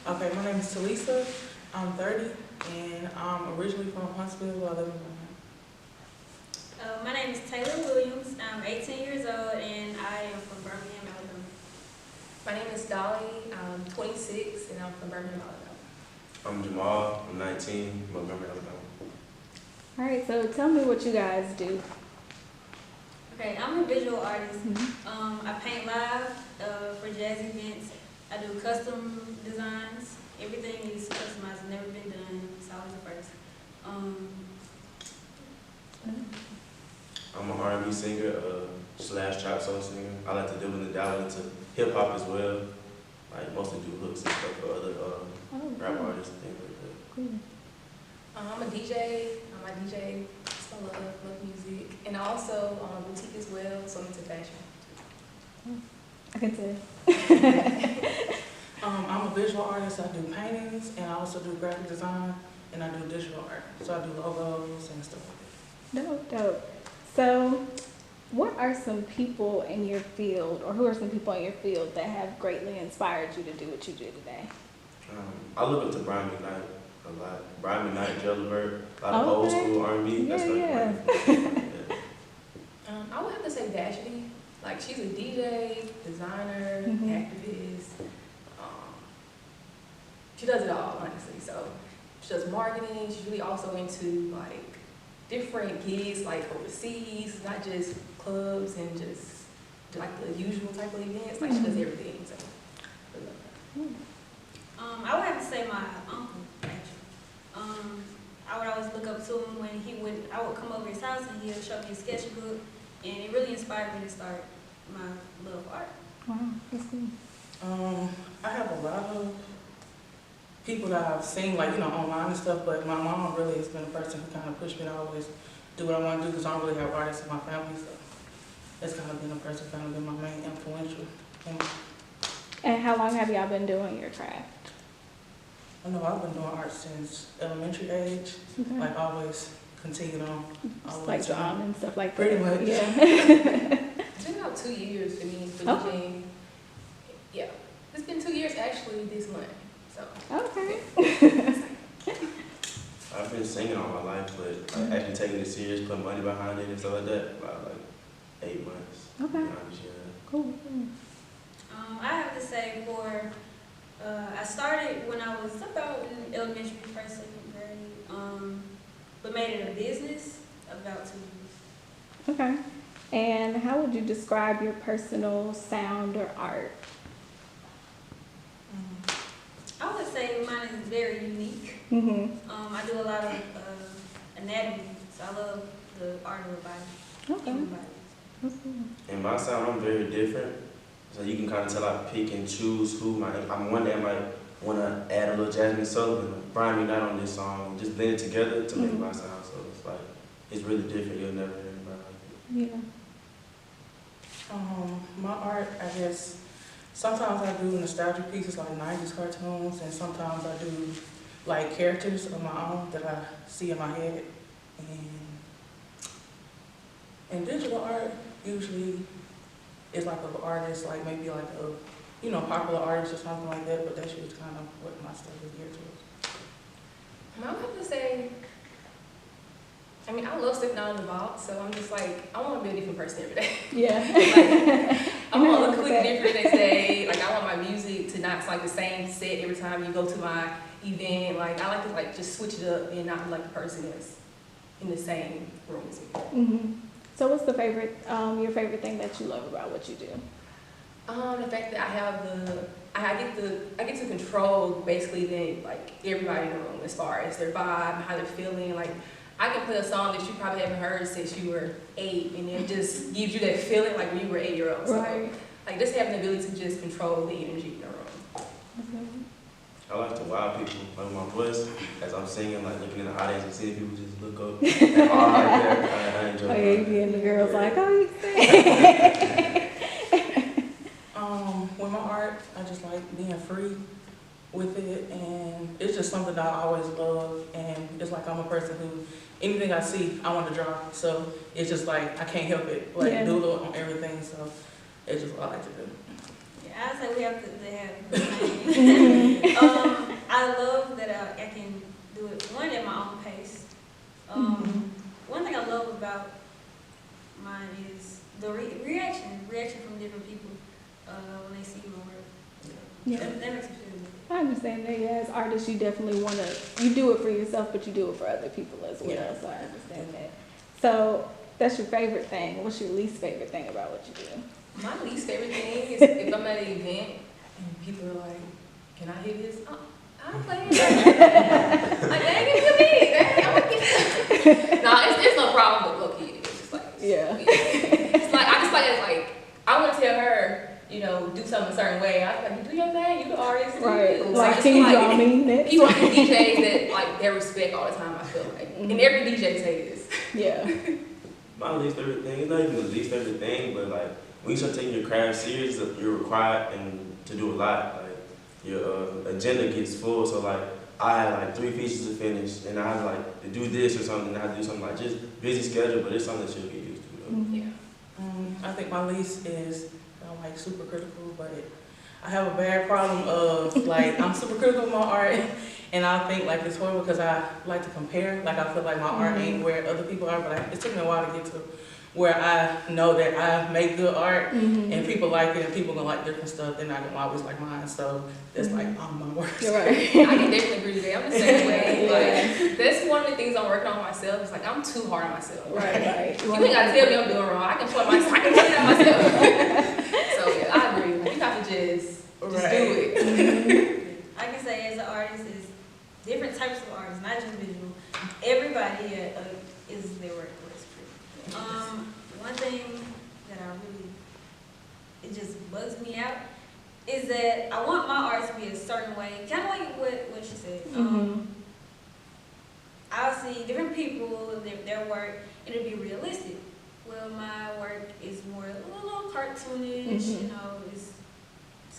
Okay, my name is Telysa. I'm 30, and I'm originally from Huntsville. I live in Birmingham. My name is Taylor Williams. I'm 18 years old, and I am from Birmingham, Alabama. My name is Dolly. I'm 26, and I'm from Birmingham, Alabama. I'm Juhmal. I'm 19, Montgomery, Alabama. All right, so tell me what you guys do. Okay, I'm a visual artist. I paint live for jazz events. I do custom designs. Everything is customized. It's never been done. It's always a first. I'm an R&B singer slash trap soul singer. I like to dabble into hip hop as well. Like mostly do hooks and stuff for other rap artists and things like that. Cool. I'm a DJ. I'm a DJ. So I love music, and I also own a boutique as well. So I'm into fashion. I can tell. I'm a visual artist. I do paintings, and I also do graphic design, and I do digital art. So I do logos and stuff like that. Dope. So, what are some people in your field, or who are some people in your field that have greatly inspired you to do what you do today? I look up to Brian McKnight a lot. Brian McKnight, Jellyberg, a lot of old school R&B. That's like Yeah. I would have to say Vashti. Like she's a DJ, designer, activist. She does it all, honestly. So she does marketing. She's really also into like different gigs, like overseas, not just clubs and just like the usual type of events. Like she does everything. So I love her. I would have to say my uncle, actually. I would always look up to him when I would come over his house and he'll show me a sketchbook, and it really inspired me to start my love of art. Wow, that's cool. I have a lot of people that I've seen, like, online and stuff, but my mom really has been the person who kind of pushed me to always do what I want to do, because I don't really have artists in my family, so that's kind of been the person kind of been my main influential. And how long have y'all been doing your craft? I know I've been doing art since elementary age, Okay. like always continued on. Just like drawing and stuff like that. Pretty much. Yeah. It's been about 2 years for me for Okay. DJing. Yeah, it's been 2 years actually this month. So Okay. I've been singing all my life, but like, actually taking it serious, putting money behind it and stuff like that, about like 8 months. Okay. Yeah. Cool. I have to say I started when I was about in elementary, first, second grade, but made it a business about 2 years. Okay. And how would you describe your personal sound or art? I would say mine is very unique. I do a lot of anatomy, so I love the art of the body. Okay. Human body. In my sound, I'm very different. So you can kind of tell I pick and choose who I'm one day I might want to add a little Jasmine Sullivan, Brian McKnight on this song, just blend it together to make my sound. So it's like, it's really different. You'll never hear anybody like it. Yeah. My art, I guess, sometimes I do nostalgic pieces like 90s cartoons, and sometimes I do like characters of my own that I see in my head. And digital art usually is like an artist, like maybe like a popular artist or something like that, but that's just kind of what my stuff is geared towards. I would have to say, I love stepping out of the box, so I'm just like, I want to be a different person every day. Yeah. I want to look completely different the next day. Like, I want my music to not sound like the same set every time you go to my event. Like, I like to like just switch it up and not be like the person that's in the same room as me. So what's the your favorite thing that you love about what you do? The fact that I get to control basically like everybody in the room as far as their vibe, how they're feeling. Like, I can play a song that you probably haven't heard since you were 8, and it just gives you that feeling like when you were 8-year-old. So, Right. like, just having the ability to just control the energy in the room. I like to wow people like my voice as I'm singing, like looking in the audience and seeing people just look up and all right there. I enjoy Oh, it. yeah, you be in the girls like, oh, you sing. With my art, I just like being free with it, and it's just something that I always love, and it's like I'm a person who, anything I see, I want to draw, so it's just like, I can't help it, like Yeah. doodle on everything, so it's just what I like to do. Yeah, I say we have to have the same. I love that I can do it, one, at my own pace. One thing I love about mine is the reaction from different people when they see my work. Yeah. That makes me feel good. I understand that. Yeah, as artists, you definitely want to. You do it for yourself, but you do it for other people as well. Yeah. So I understand that. So that's your favorite thing. What's your least favorite thing about what you do? My least favorite thing is if I'm at an event and people are like, "Can I hear this?" I'm playing. Like, dang, give me a beat. Dang, I'm gonna get. Nah, it's no problem, but low key, it's just like, Yeah. it's like I just like it's like I want to tell her, you know, do something a certain way. I was like, you do your thing, you the artist. do Right. you. So I Like, just can you feel draw me next? People like DJs that like they respect all the time. I feel like, and every DJ say this. Yeah. My least favorite thing, it's not even the least favorite thing, but like when you start taking your craft serious, you're required to do a lot. Like your agenda gets full, so like I had like 3 features to finish, and I had like to do this or something, and I had to do something like just busy schedule, but it's something that you'll get used to though. Yeah. I think my least is I'm like super critical, but I have a bad problem of like I'm super critical of my art, and I think like it's horrible because I like to compare. Like I feel like my art ain't where other people are, but it took me a while to get to where I know that I make good art and people like it, and people gonna like different stuff. They're not gonna always like mine, so it's like I'm my worst. You're right. I can definitely agree with that. I'm the same way. Like that's one of the things I'm working on myself. It's like I'm too hard on myself. Right. You ain't gotta tell me I'm doing wrong. I can tell it out myself. So yeah, I agree. Like, you have to just do it. I can say as an artist is different types of artists, not just visual. Everybody is their work. One thing that I really, it just bugs me out is that I want my art to be a certain way, kind of like what she said. I'll see different people, their work, and it'll be realistic. Well, my work is more a little cartoonish, you know, it's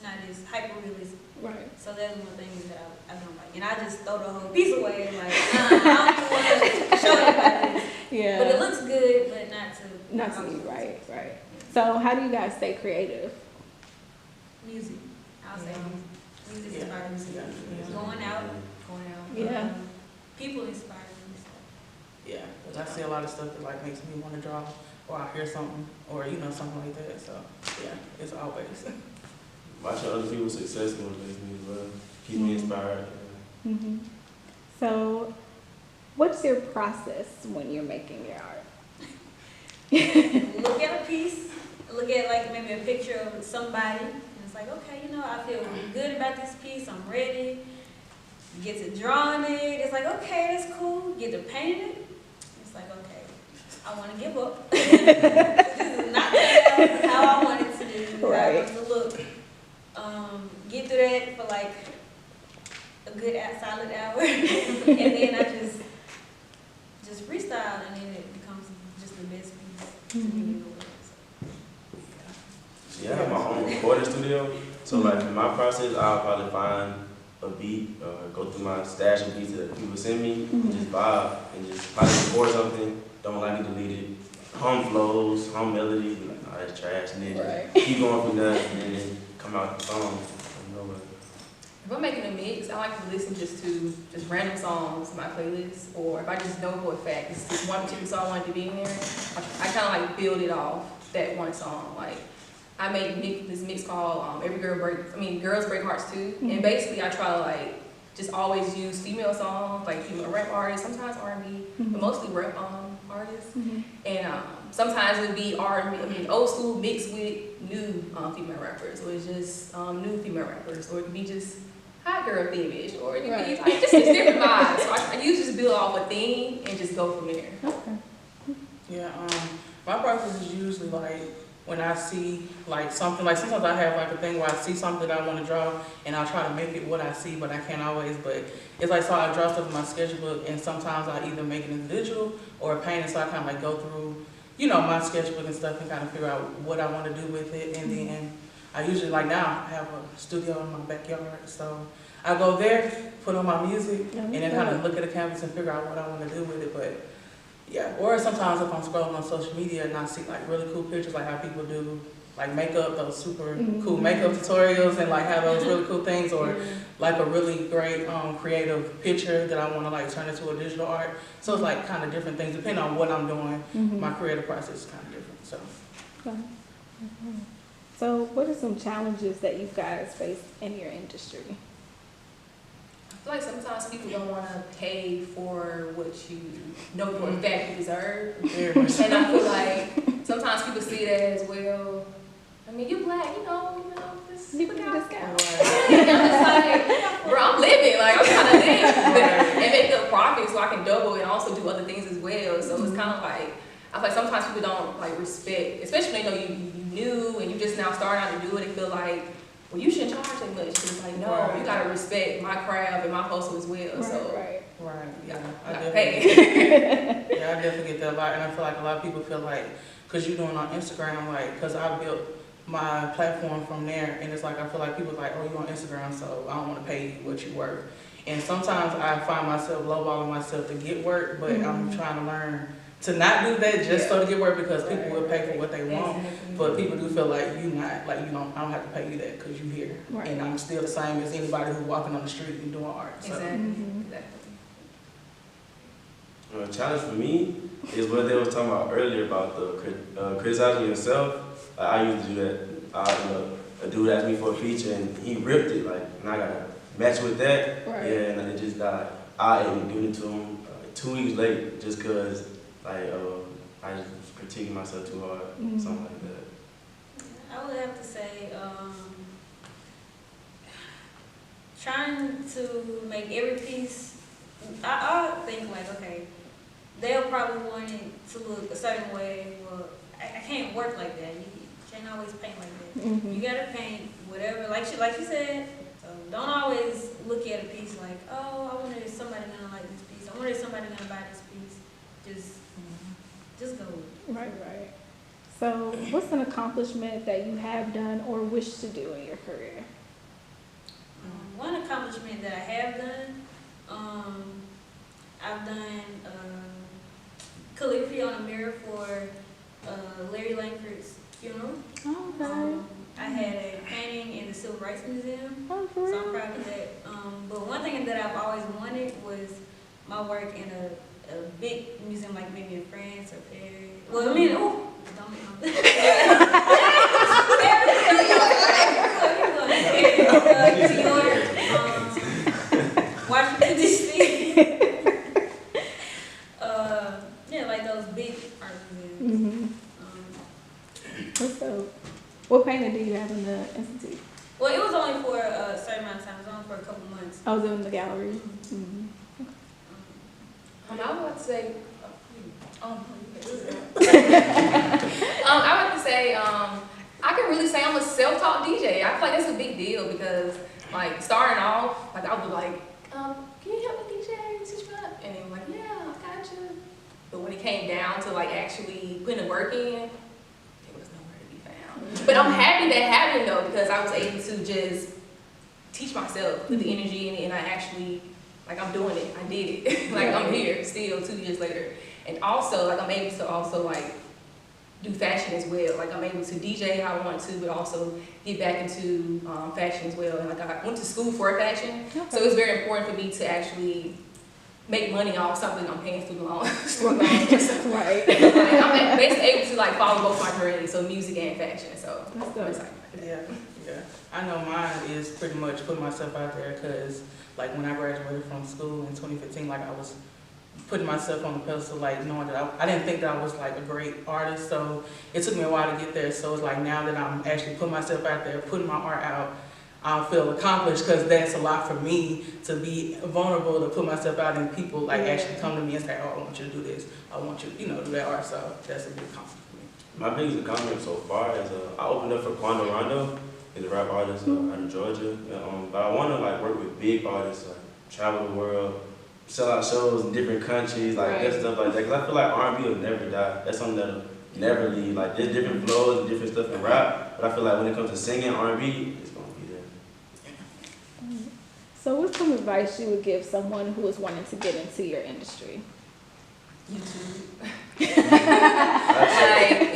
not as hyper-realistic. Right. So that's one thing that I don't like. And I just throw the whole piece away, like, I don't want to show anybody this. Yeah. But it looks good, but Not to you, right. So how do you guys stay creative? Music. I'll say music. Music inspires me. Yeah. Going out. Yeah. People inspire me. Yeah, because I see a lot of stuff that like makes me want to draw, or I hear something, or you know something like that. So yeah, it's always. Watching other people's success motivates me as well. Keep me inspired. So, what's your process when you're making your art? Look at a piece, look at like maybe a picture of somebody, and it's like, okay, you know, I feel good about this piece, I'm ready. You get to drawing it, it's like, okay, that's cool. Get to painting it, it's like, okay, I want to give up. This is not how I want it to do, how I want it to look. Get through that for like a good solid hour, and then I just freestyle, and then it becomes just the best piece to me in the world. Yeah, I have my own recording studio. So like in my process, I'll probably find a beat or go through my stash of beats that people send me and just vibe and just probably record something. Don't like it, delete it. Hum flows, hum melody, be like, nah, that's trash. And then keep going from there and then come out the song. If I'm making a mix, I like to listen just to random songs in my playlist, or if I just know for a fact it's just one particular song I want to be in there, I kind of like build it off that one song. Like I made this mix called Girls Break Hearts Too, and basically I try to like just always use female songs, like female rap artists, sometimes R&B, but mostly rap artists, and sometimes it would be R&B, old school mixed with new female rappers, or it's just new female rappers, or it could be just hot girl theme-ish, or it could be like just different vibes. So I usually just build off a theme and just go from there. Okay. Yeah, my process is usually like when I see like something, like sometimes I have like a thing where I see something that I want to draw and I'll try to make it what I see, but I can't always. But it's like, so I draw stuff in my sketchbook, and sometimes I either make it individual or paint it, so I kind of like go through, you know, my sketchbook and stuff and kind of figure out what I want to do with it, and then I usually, like now, I have a studio in my backyard, so I go there, put on my music, and then kind of look at the canvas and figure out what I want to do with it. But yeah, or sometimes if I'm scrolling on social media and I see like really cool pictures, like how people do like makeup, those super cool makeup tutorials, and like have those really cool things, or like a really great creative picture that I want to like turn into a digital art. So it's like kind of different things depending on what I'm doing. My creative process is kind of different. So. So what are some challenges that you guys face in your industry? I feel like sometimes people don't want to pay for what you know for a fact you deserve. And I feel like sometimes people see that as well. I mean, you're black, you know, this You can do this guy. I'm just like, bro, I'm living, like I'm trying to live and make a profit so I can double and also do other things as well. So it's kind of like, I feel like sometimes people don't like respect, especially when they know you new and you just now starting out to do it. They feel like, well, you shouldn't charge that much. It's like, no, you gotta respect my craft and my hustle as well. Right. Yeah, I definitely. Yeah, I definitely get that a lot, and I feel like a lot of people feel like, cause you're doing on Instagram, like, cause I built my platform from there, and it's like I feel like people like, oh, you on Instagram, so I don't want to pay you what you worth. And sometimes I find myself lowballing myself to get work, but I'm trying to learn to not do that just so to get work, because people will pay for what they want. But people do feel like you not, like, you don't, I don't have to pay you that because you here. And I'm still the same as anybody who's walking on the street and doing art. So. A challenge for me is what they was talking about earlier about the criticizing yourself. Like, I used to do that. A dude asked me for a feature and he ripped it, like, and I gotta match with that. Yeah, and it just died. I ended up doing it to him 2 weeks later, just cause like I just was critiquing myself too hard, something like that. I would have to say, trying to make every piece, I think like, okay, they'll probably want it to look a certain way. Well, I can't work like that. You can't always paint like that. You gotta paint whatever, like you said. So don't always look at a piece like, oh, I wonder if somebody gonna like this piece. I wonder if somebody gonna buy this piece. Just go. Right. So what's an accomplishment that you have done or wish to do in your career? One accomplishment that I have done, I've done calligraphy on a mirror for Larry Langford's funeral. I had a painting in the Civil Rights Museum, so I'm proud of that. But one thing that I've always wanted was my work in a big museum, like maybe in France or Paris. Well, I mean, don't make New York, Washington D.C. Yeah, like those big art museums. So, what painting do you have in the institute? Well, it was only for a certain amount of time. It was only for a couple months. I was in the gallery. I would like to say, I would like to say, I can really say I'm a self-taught DJ. I feel like that's a big deal because, like, starting off, like, I would be like, can you help me DJ? Teach me up? And they were like, yeah, I got you. But when it came down to, like, actually putting the work in, it was nowhere to be found. But I'm happy that happened, though, because I was able to just teach myself with the energy in it, and I actually, like, I'm doing it. I did it. Like, I'm here still 2 years later. And also, like, I'm able to also, like, do fashion as well. Like, I'm able to DJ how I want to, but also get back into fashion as well. And, like, I went to school for fashion, so it's very important for me to actually make money off something I'm paying student loans. Right. Like, I'm basically able to, like, follow both my careers, so music and fashion. So that's good. Yeah. I know mine is pretty much putting myself out there because, like, when I graduated from school in 2015, like, I was putting myself on the pedestal, like, knowing that I didn't think that I was, like, a great artist, so it took me a while to get there. So it's like now that I'm actually putting myself out there, putting my art out, I feel accomplished because that's a lot for me to be vulnerable, to put myself out and people, like, actually come to me and say, oh, I want you to do this, I want you, do that art, so that's a big accomplishment for me. My biggest accomplishment so far is I opened up for Quando Rondo, he's a rap artist out of Georgia, but I want to, like, work with big artists, like, travel the world, sell out shows in different countries, like that stuff like that. Cause I feel like R&B will never die. That's something that'll never leave. Like there's different flows and different stuff in rap, But I feel like when it comes to singing R&B, it's gonna be there. So what's some advice you would give someone who is wanting to get into your industry? YouTube. Like,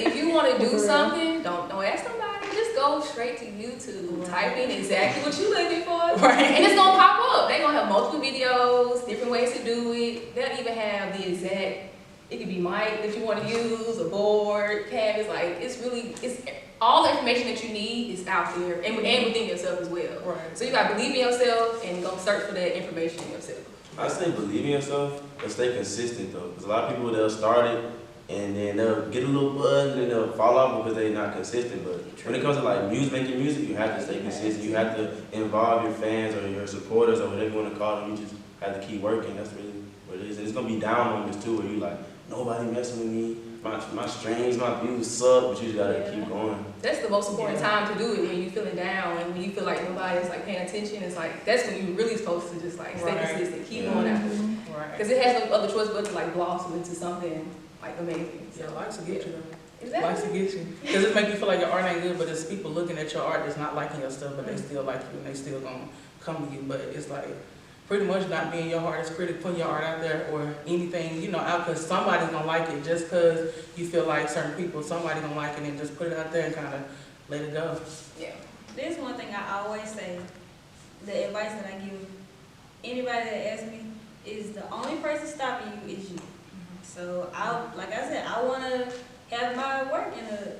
If you want to do For real. something, don't ask nobody. Just go straight to YouTube. Type in exactly what you're looking for, and it's gonna pop up. They're gonna have multiple videos, different ways to do it. They'll even have the exact. It could be mic that you want to use, a board, canvas. Like it's all the information that you need is out there, and within yourself as well. Right. So you gotta believe in yourself and go search for that information in yourself. I say believe in yourself, but stay consistent though. Because a lot of people, they'll start it and then they'll get a little buzz and then they'll fall off because they're not consistent. But when it comes to like making music, you have to stay consistent. You have to involve your fans or your supporters or whatever you want to call them. You just have to keep working. That's really what it is. And it's gonna be down moments too, where you like, nobody messing with me. My streams, my views suck, but you just gotta keep going. That's the most important time to do it, when you're feeling down and when you feel like nobody's like paying attention. It's like that's when you're really supposed to just like stay consistent, keep going after it. Right. Because it has no other choice but to like blossom into something like amazing. Yeah, likes to get you though. Exactly. Likes to get you. Because it make you feel like your art ain't good, but it's people looking at your art that's not liking your stuff, but they still like you and they still gonna come to you. But it's like pretty much not being your hardest critic, putting your art out there or anything, you know, out because somebody's gonna like it just because you feel like certain people, somebody gonna like it and just put it out there and kind of let it go. Yeah. There's one thing I always say, the advice that I give anybody that asks me is the only person stopping you is you. So like I said, I want to have my work in a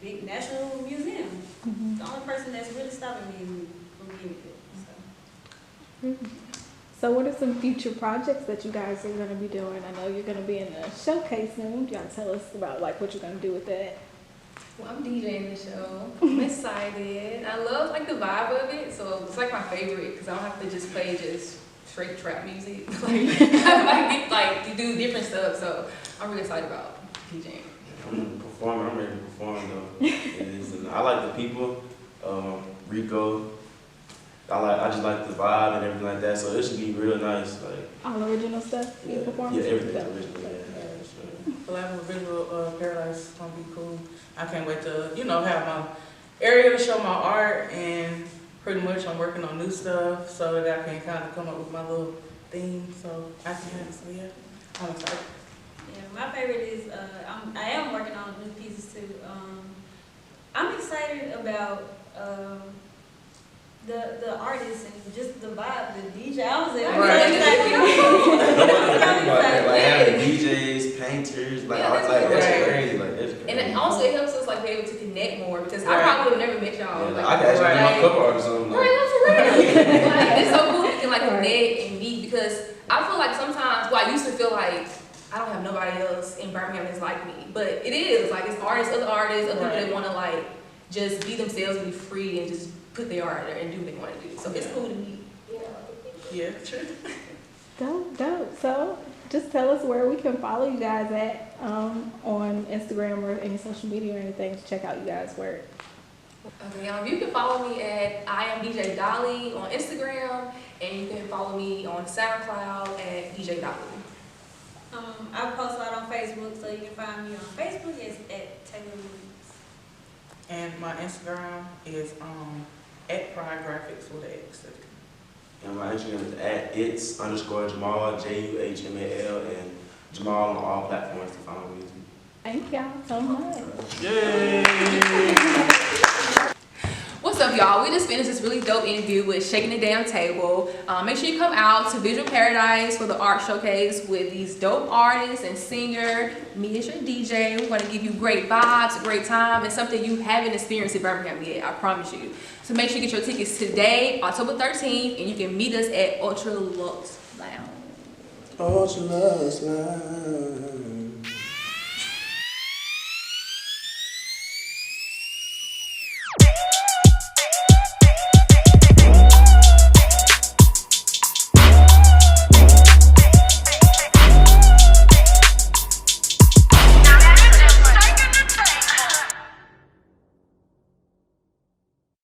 big national museum. The only person that's really stopping me is me from getting it. So. So what are some future projects that you guys are going to be doing? I know you're going to be in a showcase soon. Do you want to tell us about like what you're going to do with that? Well, I'm DJing the show. I'm excited. I love like the vibe of it, so it's like my favorite because I don't have to just play just straight trap music. like to do different stuff. So I'm really excited about DJing. I'm performing. I'm ready to perform though. And I like the people. Rico. I just like the vibe and everything like that. So it should be real nice. Like All original stuff you perform? Yeah, everything's original. Yeah. Collaborative Visual Paradise is gonna be cool. I can't wait to, you know, have my area to show my art, and pretty much I'm working on new stuff so that I can kind of come up with my little theme. So I can have it. So yeah, I'm excited. Yeah, my favorite is I am working on new pieces too. I'm excited about the artists and just the vibe, the DJ. I was Nobody think about that. Like having DJs, painters, like Yeah, art, like that's crazy. Like that's crazy. And it also it helps us like be able to connect more because I probably would have never met y'all. Yeah, like, I can actually right. do my cover art or something. Like, Right, for real. Like, it's so cool to can like connect and meet because I feel like sometimes, well, I used to feel like I don't have nobody else in Birmingham that's like me, but it is like it's artists, other people that want to like just be themselves, be free, and just put their art there and do what they want to do. So it's cool to meet. Yeah, true. Dope. So just tell us where we can follow you guys at on Instagram or any social media or anything to check out you guys' work. Okay, you can follow me at I am DJ Dolly on Instagram, and you can follow me on SoundCloud at DJ Dolly. I post a lot on Facebook, so you can find me on Facebook. It's at Taylor Williams. And my Instagram is at Pride Graphics with an X. and my Instagram is at its_Juhmal, Juhmal, and Juhmal on all platforms to follow me. Thank y'all so much. Yay! What's up, y'all? We just finished this really dope interview with Shaking the Damn Table. Make sure you come out to Visual Paradise for the art showcase with these dope artists and singer. Me as your DJ. We're going to give you great vibes, a great time, and something you haven't experienced in Birmingham yet, I promise you. So make sure you get your tickets today, October 13th, and you can meet us at Ultra Luxe Lounge. Ultra Luxe Lounge.